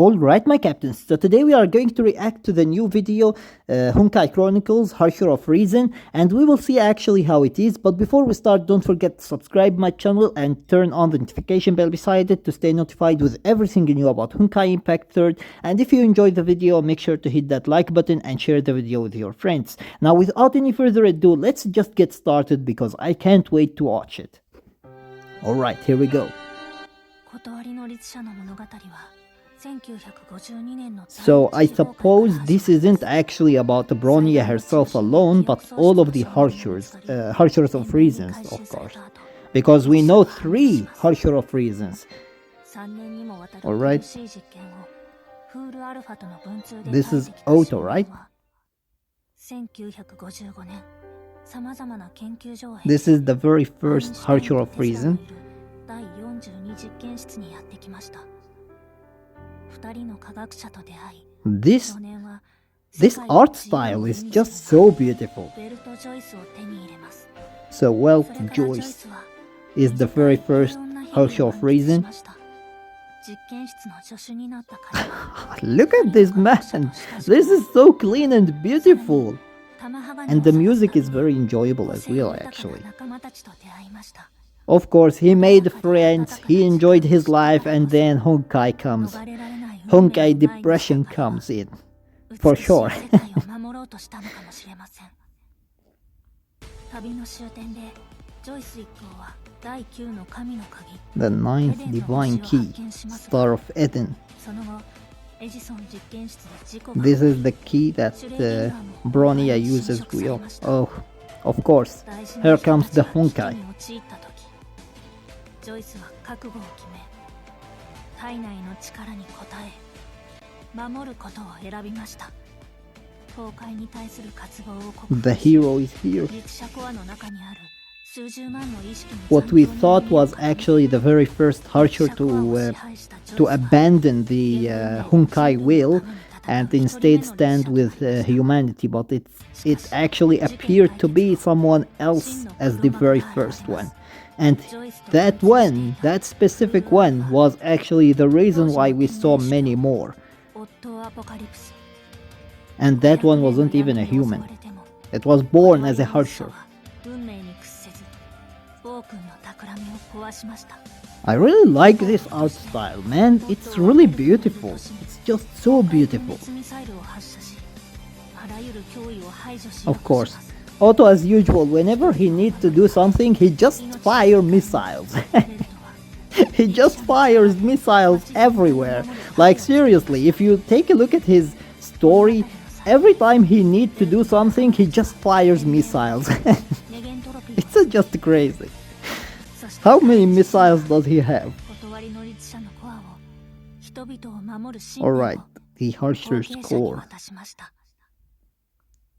Alright my captains, so today we are going to react to the new video Honkai Chronicles Herrscher of Reason, and we will see actually how it is. But before we start, don't forget to subscribe my channel and turn on the notification bell beside it to stay notified with everything new about Honkai Impact 3rd. And if you enjoyed the video, make sure to hit that like button and share the video with your friends. Now without any further ado, let's just get started because I can't wait to watch it. Alright, here we go. So I suppose this isn't actually about Bronya herself alone, but all of the Herrschers of Reasons, of course. Because we know 3 Herrscher of Reasons. Alright. This is Otto, right? This is the very first Herrscher of Reason. This art style is just so beautiful. So Welt, Joyce is the very first Herrscher of Reason. Look at this man! This is so clean and beautiful! And the music is very enjoyable as well, actually. Of course, he made friends, he enjoyed his life, and then Honkai comes. Honkai depression comes in. For sure. The 9th divine key, Star of Eden. This is the key that Bronya uses. Oh, of course. Here comes the Honkai. The hero is here. What we thought was actually the very first Herrscher to abandon the Honkai will and instead stand with humanity, but it actually appeared to be someone else as the very first one. And that specific one, was actually the reason why we saw many more. And that one wasn't even a human. It was born as a Herrscher. I really like this art style, man. It's really beautiful. It's just so beautiful. Of course, Otto, as usual, whenever he needs to do something, he just fires missiles. He just fires missiles everywhere. Like seriously, if you take a look at his story, every time he needs to do something, he just fires missiles. It's just crazy. How many missiles does he have? Alright, the Herrscher's core.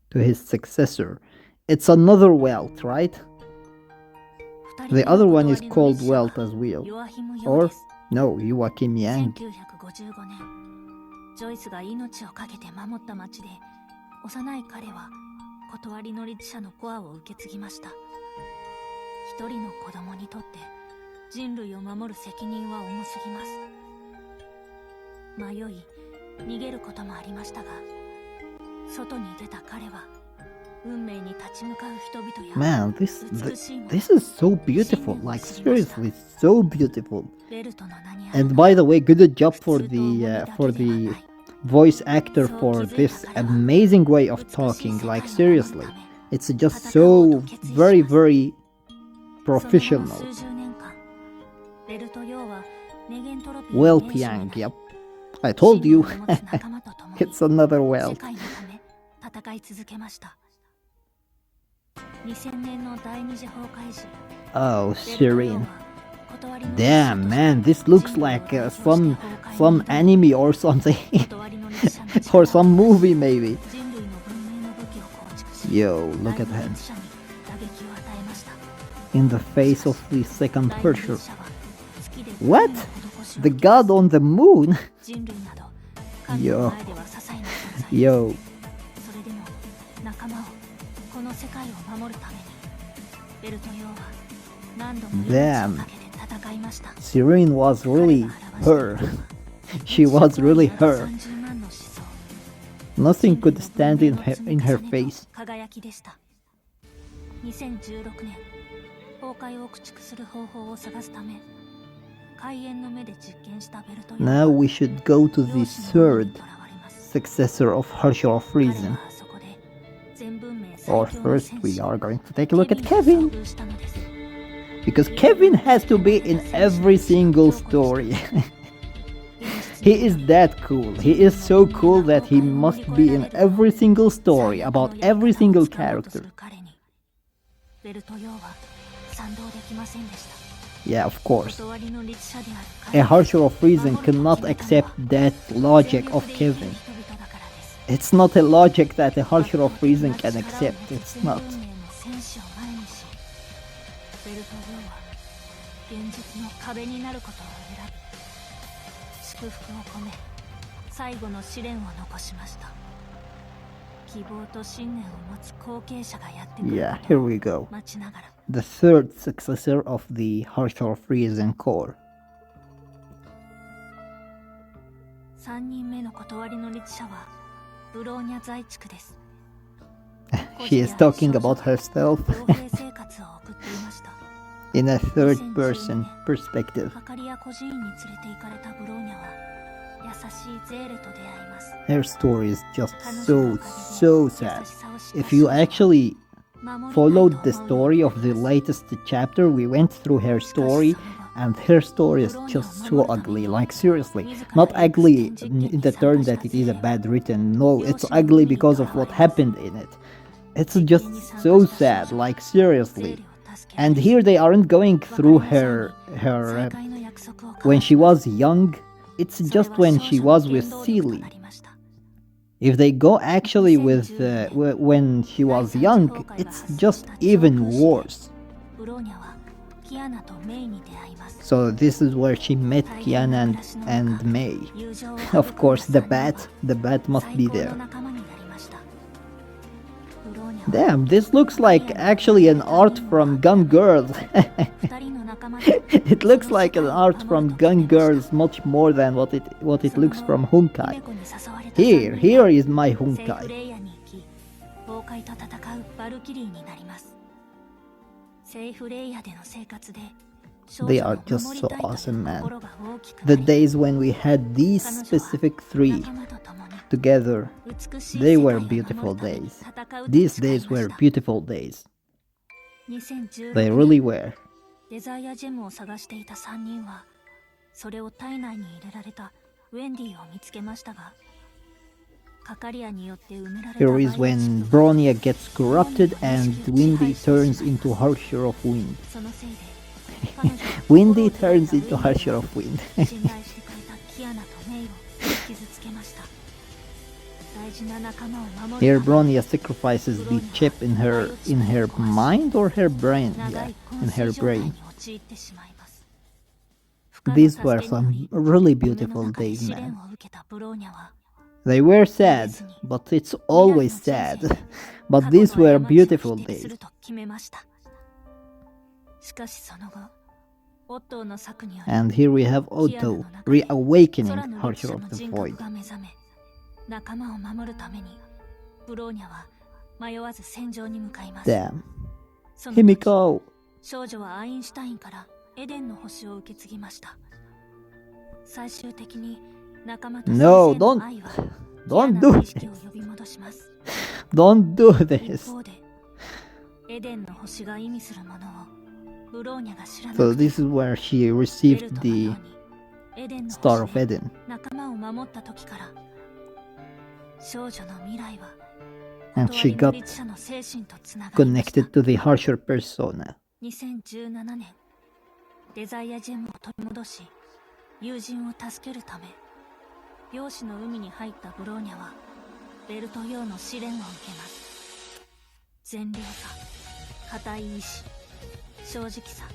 To his successor. It's another Welt, right? The other one is called Welt as well. Or, no, Joachim Yang. Man, this is so beautiful, like seriously, so beautiful. And by the way, good job for the voice actor for this amazing way of talking, like seriously. It's just so very, very professional. Welt Yang, yep. I told you. It's another Welt. Oh, Serene. Damn, man, this looks like some anime or something. Or some movie, maybe. Yo, look at him. In the face of the second Herrscher. What? The god on the moon? Yo. Yo. Damn. Serene was really her. She was really her. Nothing could stand in her face. 2016年、崩壊を駆逐する方法を探すため、開園の目で実験したベルト。 Now we should go to the third successor of Herrscher of Reason. Or first we are going to take a look at Kevin. Because Kevin has to be in every single story. He is that cool. He is so cool that he must be in every single story about every single character. Yeah, of course. A Herrscher of Reason cannot accept that logic of Kevin. It's not a logic that a Herrscher of Reason can accept. It's not. Yeah, here we go. The third successor of the Herrscher of Reason core. She is talking about herself in a third-person perspective. Her story is just so sad. If you actually followed the story of the latest chapter, we went through her story, and her story is just so ugly, like seriously. Not ugly in the term that it is a bad written, no, it's ugly because of what happened in it. It's just so sad, like seriously. And here they aren't going through her when she was young, it's just when she was with Seely. If they go actually with when she was young, it's just even worse. So this is where she met Kiana and May. Of course, the bat must be there. Damn, this looks like actually an art from Gun Girls. It looks like an art from Gun Girls much more than what it looks from Honkai. Here is my Honkai. They are just so awesome, man. The days when we had these specific three together, they were beautiful days. These days were beautiful days. They really were. Here is when Bronya gets corrupted and Windy turns into Herrscher of Wind. Windy turns into Herrscher of Wind. Here Bronya sacrifices the chip in her mind or her brain? Yeah, in her brain. These were some really beautiful days, man. They were sad, but it's always sad. But these were beautiful days. And here we have Otto reawakening Herrscher of the Void. Damn. Himiko! No, don't do this. Don't do this. So this is where she received the Star of Eden. And she got connected to the Herrscher persona.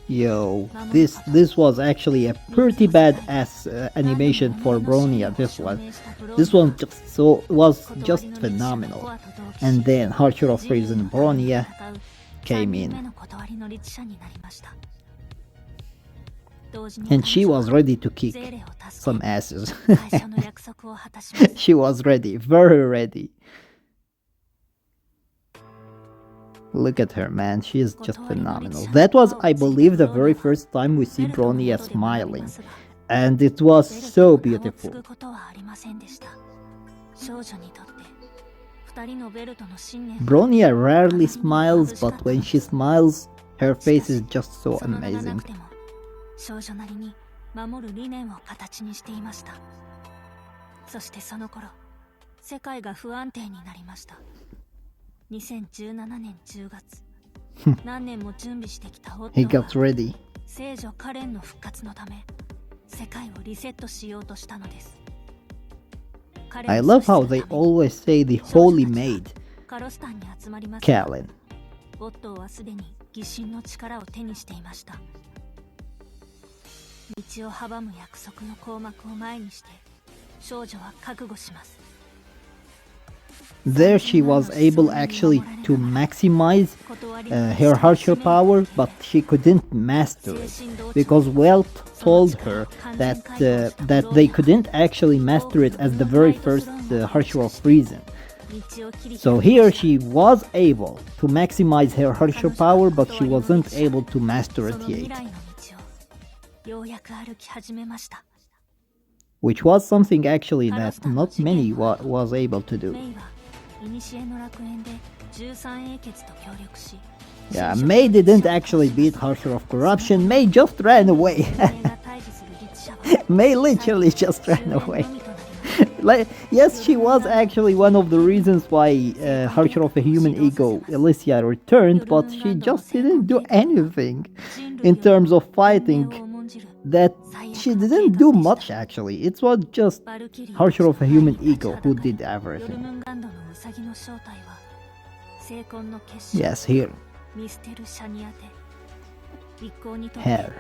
Yo, this was actually a pretty badass animation for Bronya. This one was just phenomenal. And then Herrscher of Reason Bronya came in. And she was ready to kick some asses. She was ready, very ready. Look at her, man, she is just phenomenal. That was, I believe, the very first time we see Bronya smiling. And it was so beautiful. Bronya rarely smiles, but when she smiles, her face is just so amazing. 少女なりに守る理念を形にしていました。そしてその頃、世界が不安定になりました。2017年10月、何年も準備してきた夫が聖女カレンの復活のため、世界をリセットしようとしたのです。I love how they always say the holy maid, カロスタンに集まります。Kalin. 夫はすでに疑心の力を手にしていました。道を阻む約束の光幕を前にして少女は覚悟します。 There she was able actually to maximize her Herrscher power, but she couldn't master it because Welt told her that that they couldn't actually master it as the very first Herrscher of Reason. So here she was able to maximize her Herrscher power, but she wasn't able to master it yet. Which was something actually that not many was able to do. Yeah, May didn't actually beat Herrscher of Corruption, May just ran away. May literally just ran away. Like, yes, she was actually one of the reasons why Herrscher of a Human Ego, Alicia, returned, but she just didn't do anything in terms of fighting. That she didn't do much actually. It was just Herrscher of a Human Ego who did everything. Yes, here. Hair.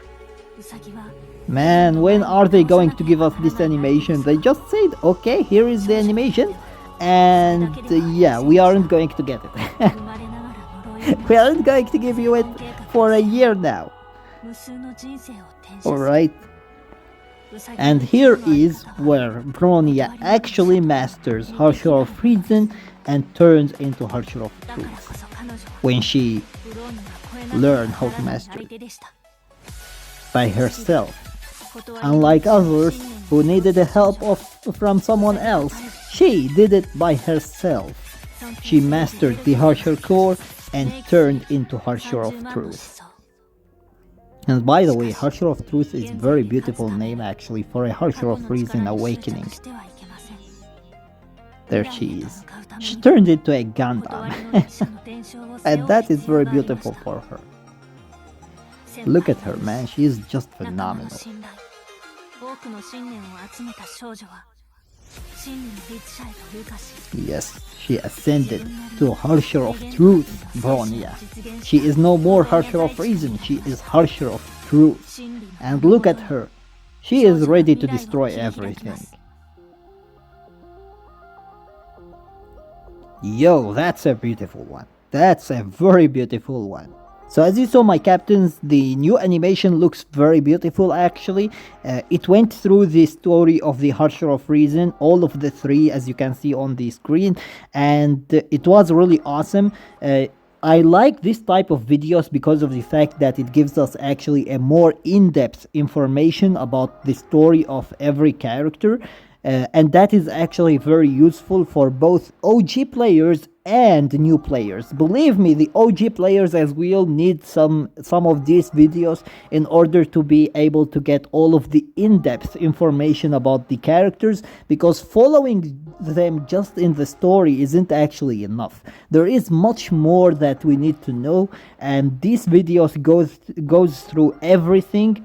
Man, when are they going to give us this animation? They just said, okay, here is the animation, and yeah, we aren't going to get it. We aren't going to give you it for a year now. Alright. And here is where Bronya actually masters Herrscher of Reason and turns into Herrscher of Truth. When she learned how to master it by herself. Unlike others who needed the help from someone else, she did it by herself. She mastered the Herrscher core and turned into Herrscher of Truth. And by the way, Herrscher of Truth is a very beautiful name actually for a Herrscher of Reason awakening. There she is. She turned into a Gundam. And that is very beautiful for her. Look at her, man, she is just phenomenal. Yes, she ascended to Herrscher of Truth, Bronya. She is no more Herrscher of Reason, she is Herrscher of Truth. And look at her, she is ready to destroy everything. Yo, that's a beautiful one. That's a very beautiful one. So as you saw, my captains, the new animation looks very beautiful actually. It went through the story of the Herrscher of Reason, all of the three as you can see on the screen, and it was really awesome. I like this type of videos because of the fact that it gives us actually a more in-depth information about the story of every character. And that is actually very useful for both OG players and new players. Believe me, the OG players as well need some of these videos in order to be able to get all of the in-depth information about the characters, because following them just in the story isn't actually enough. There is much more that we need to know, and these videos goes through everything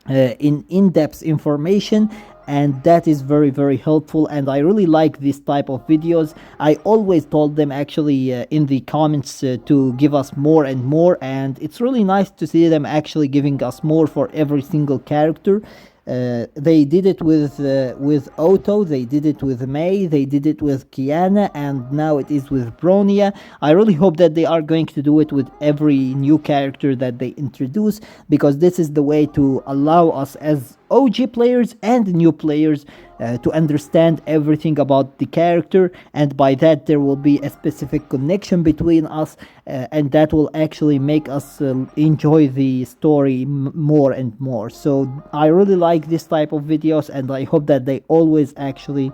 in in-depth information, and that is very, very helpful, and I really like this type of videos. I always told them actually in the comments to give us more and more, and it's really nice to see them actually giving us more for every single character. They did it with Otto, they did it with May, they did it with Kiana, and now it is with Bronya. I really hope that they are going to do it with every new character that they introduce, because this is the way to allow us as OG players and new players to understand everything about the character, and by that there will be a specific connection between us, and that will actually make us enjoy the story more and more. So I really like this type of videos, and I hope that they always actually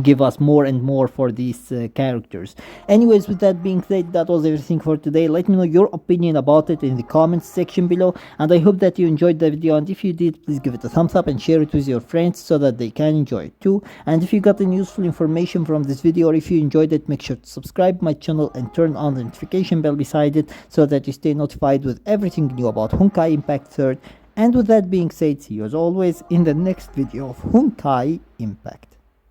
give us more and more for these characters. Anyways, with that being said, that was everything for today. Let me know your opinion about it in the comments section below, and I hope that you enjoyed the video, and if you did, please give it a thumbs up and share it with your friends so that they can enjoy it too. And if you got any useful information from this video, or if you enjoyed it, make sure to subscribe my channel and turn on the notification bell beside it so that you stay notified with everything new about Honkai Impact 3rd. And with that being said, see you as always in the next video of Honkai Impact.